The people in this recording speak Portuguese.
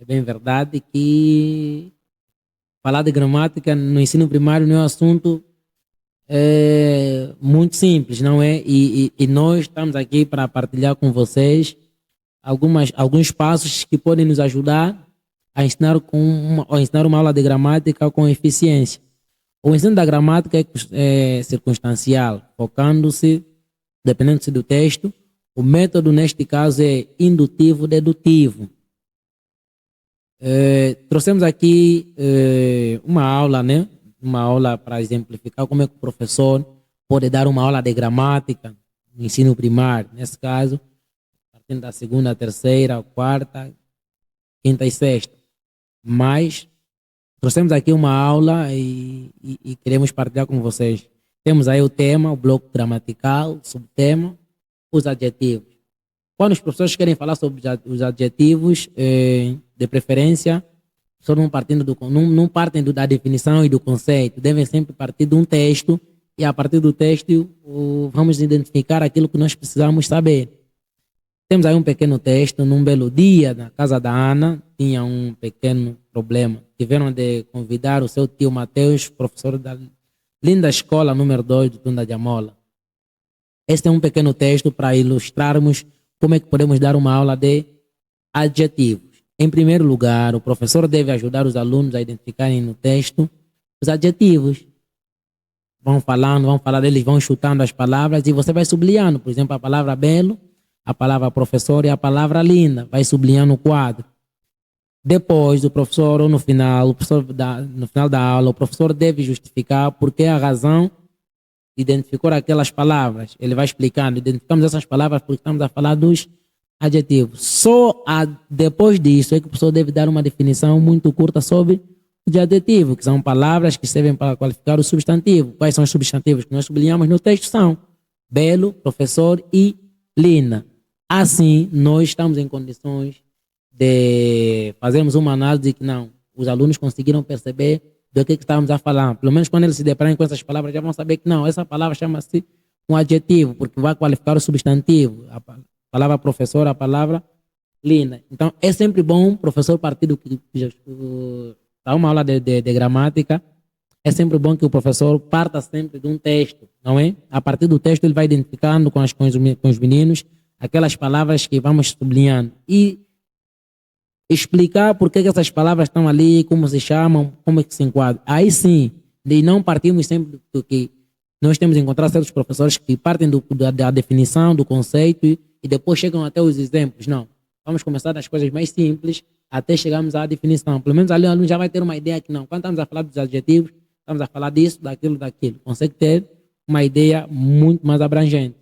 É bem verdade que falar de gramática no ensino primário não é um assunto muito simples, não é? E nós estamos aqui para partilhar com vocês alguns passos que podem nos ajudar a ensinar uma aula de gramática com eficiência. O ensino da gramática é circunstancial, focando-se, dependendo-se do texto. O método, neste caso, é indutivo-dedutivo. Trouxemos aqui uma aula, né? Uma aula para exemplificar como é que o professor pode dar uma aula de gramática no ensino primário, nesse caso, partindo da segunda, terceira, quarta, quinta e sexta. Mas trouxemos aqui uma aula e queremos partilhar com vocês. Temos aí o tema, o bloco gramatical, o subtema, os adjetivos. Quando os professores querem falar sobre os adjetivos, de preferência, não partem da definição e do conceito, devem sempre partir de um texto e a partir do texto vamos identificar aquilo que nós precisamos saber. Temos aí um pequeno texto. Num belo dia, na casa da Ana, tinha um pequeno problema. Tiveram de convidar o seu tio Mateus, professor da linda escola número 2 do Tunda de Amola. Este é um pequeno texto para ilustrarmos como é que podemos dar uma aula de adjetivos. Em primeiro lugar, o professor deve ajudar os alunos a identificarem no texto os adjetivos. Vão falar deles, vão chutando as palavras e você vai sublinhando. Por exemplo, a palavra belo, a palavra professor e a palavra linda. Vai sublinhando o quadro. Depois, o professor, ou no final da aula, o professor deve justificar por que a razão identificou aquelas palavras. Ele vai explicando. Identificamos essas palavras porque estamos a falar dos adjetivos. Depois disso é que o professor deve dar uma definição muito curta sobre os adjetivos, que são palavras que servem para qualificar o substantivo. Quais são os substantivos que nós sublinhamos no texto? São belo, professor e linda. Assim, nós estamos em condições de fazermos uma análise que os alunos conseguiram perceber do que estávamos a falar. Pelo menos quando eles se depararem com essas palavras, já vão saber que essa palavra chama-se um adjetivo, porque vai qualificar o substantivo. A palavra professor, a palavra linda. Então, é sempre bom o professor partir do que dá uma aula de gramática. É sempre bom que o professor parta sempre de um texto, não é? A partir do texto ele vai identificando com os meninos aquelas palavras que vamos sublinhando e explicar por que essas palavras estão ali, como se chamam, como é que se enquadram. Aí sim, e não partimos sempre do que nós temos encontrado certos professores que partem da definição, do conceito e depois chegam até os exemplos. Não, vamos começar das coisas mais simples até chegarmos à definição. Pelo menos ali o aluno já vai ter uma ideia que quando estamos a falar dos adjetivos, estamos a falar disso, daquilo. Consegue ter uma ideia muito mais abrangente.